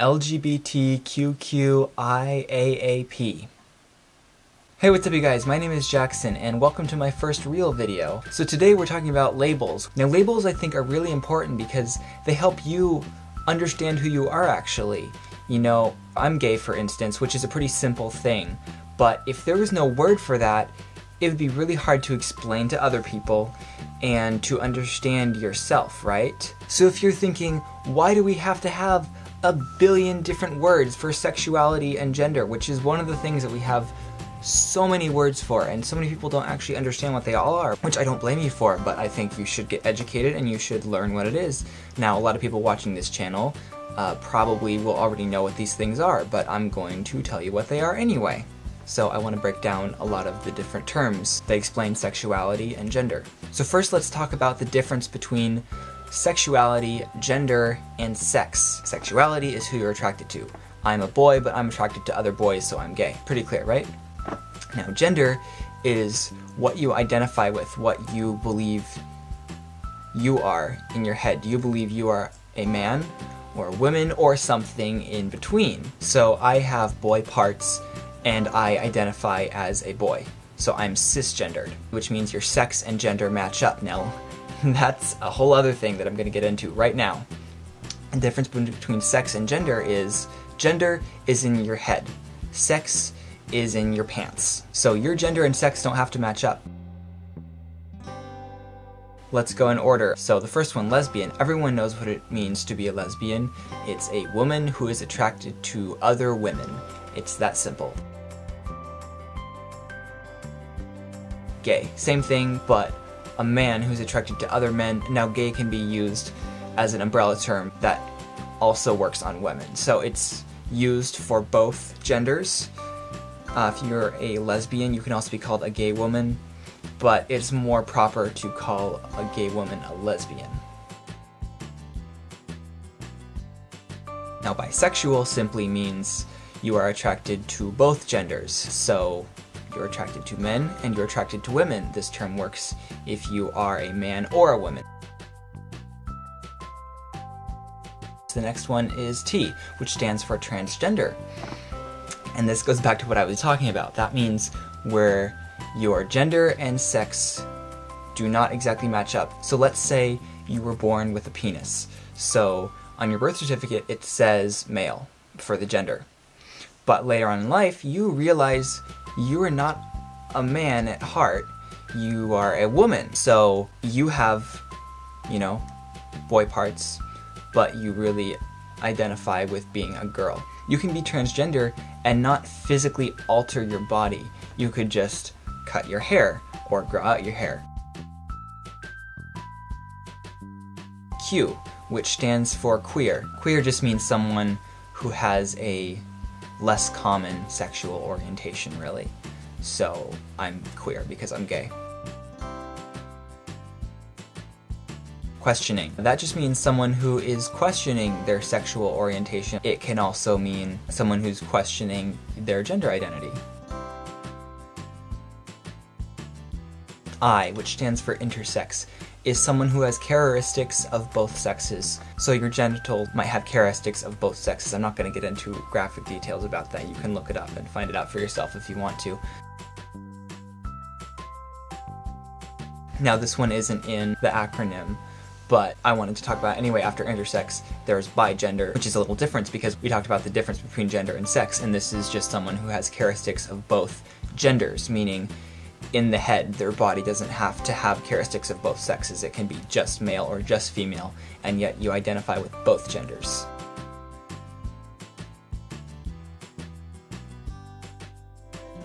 LGBTQQIAAP. Hey, what's up you guys? My name is Jackson and welcome to my first real video. So today we're talking about labels. Now labels I think are really important because they help you understand who you are actually. You know, I'm gay for instance, which is a pretty simple thing, but if there was no word for that, it would be really hard to explain to other people and to understand yourself, right? So if you're thinking, why do we have to have a billion different words for sexuality and gender, which is one of the things that we have so many words for, and so many people don't actually understand what they all are, which I don't blame you for, but I think you should get educated and you should learn what it is. Now, a lot of people watching this channel probably will already know what these things are, but I'm going to tell you what they are anyway. So I want to break down a lot of the different terms that explain sexuality and gender. So first let's talk about the difference between sexuality, gender, and sex. Sexuality is who you're attracted to. I'm a boy, but I'm attracted to other boys, so I'm gay. Pretty clear, right? Now, gender is what you identify with, what you believe you are in your head. Do you believe you are a man or a woman or something in between? So I have boy parts and I identify as a boy. So I'm cisgendered, which means your sex and gender match up. Now, that's a whole other thing that I'm going to get into right now. The difference between sex and gender is in your head. Sex is in your pants. So your gender and sex don't have to match up. Let's go in order. So the first one, lesbian. Everyone knows what it means to be a lesbian. It's a woman who is attracted to other women. It's that simple. Gay. Same thing, but a man who's attracted to other men. Now gay can be used as an umbrella term that also works on women. So it's used for both genders. If you're a lesbian, you can also be called a gay woman, but it's more proper to call a gay woman a lesbian. Now, bisexual simply means you are attracted to both genders. So you're attracted to men and you're attracted to women. This term works if you are a man or a woman. The next one is T, which stands for transgender. And this goes back to what I was talking about. That means where your gender and sex do not exactly match up. So let's say you were born with a penis. So on your birth certificate it says male for the gender. But later on in life you realize you are not a man at heart, you are a woman. So you have, you know, boy parts, but you really identify with being a girl. You can be transgender and not physically alter your body. You could just cut your hair or grow out your hair. Q, which stands for queer. Queer just means someone who has a less common sexual orientation, really. So I'm queer because I'm gay. Questioning. That just means someone who is questioning their sexual orientation. It can also mean someone who's questioning their gender identity. I, which stands for intersex, is someone who has characteristics of both sexes. So your genital might have characteristics of both sexes. I'm not going to get into graphic details about that. You can look it up and find it out for yourself if you want to. Now this one isn't in the acronym, but I wanted to talk about it anyway. After intersex, there's bigender, which is a little different because we talked about the difference between gender and sex, and this is just someone who has characteristics of both genders, meaning in the head, their body doesn't have to have characteristics of both sexes. It can be just male or just female, and yet you identify with both genders.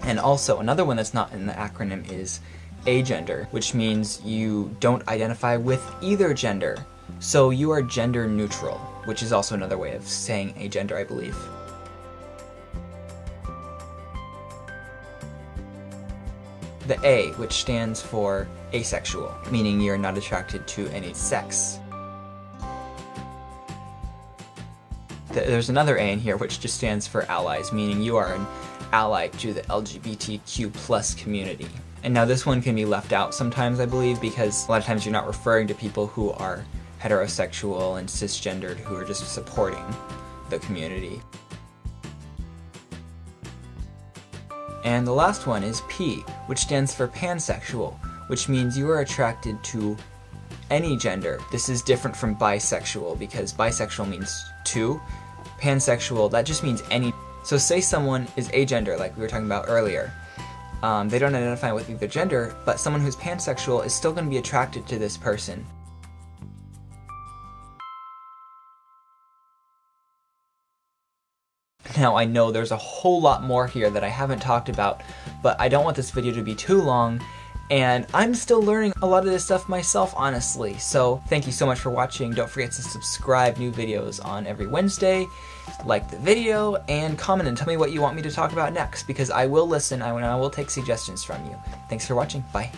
And also, another one that's not in the acronym is agender, which means you don't identify with either gender. So you are gender neutral, which is also another way of saying agender, I believe. The A, which stands for asexual, meaning you're not attracted to any sex. There's another A in here which just stands for allies, meaning you are an ally to the LGBTQ+ community. And now this one can be left out sometimes, I believe, because a lot of times you're not referring to people who are heterosexual and cisgendered who are just supporting the community. And the last one is P, which stands for pansexual, which means you are attracted to any gender. This is different from bisexual, because bisexual means two. Pansexual, that just means any. So say someone is agender, like we were talking about earlier. They don't identify with either gender, but someone who's pansexual is still going to be attracted to this person. Now I know there's a whole lot more here that I haven't talked about, but I don't want this video to be too long, and I'm still learning a lot of this stuff myself, honestly. So thank you so much for watching. Don't forget to subscribe. New videos on every Wednesday. Like the video and comment and tell me what you want me to talk about next, because I will listen and I will take suggestions from you. Thanks for watching. Bye.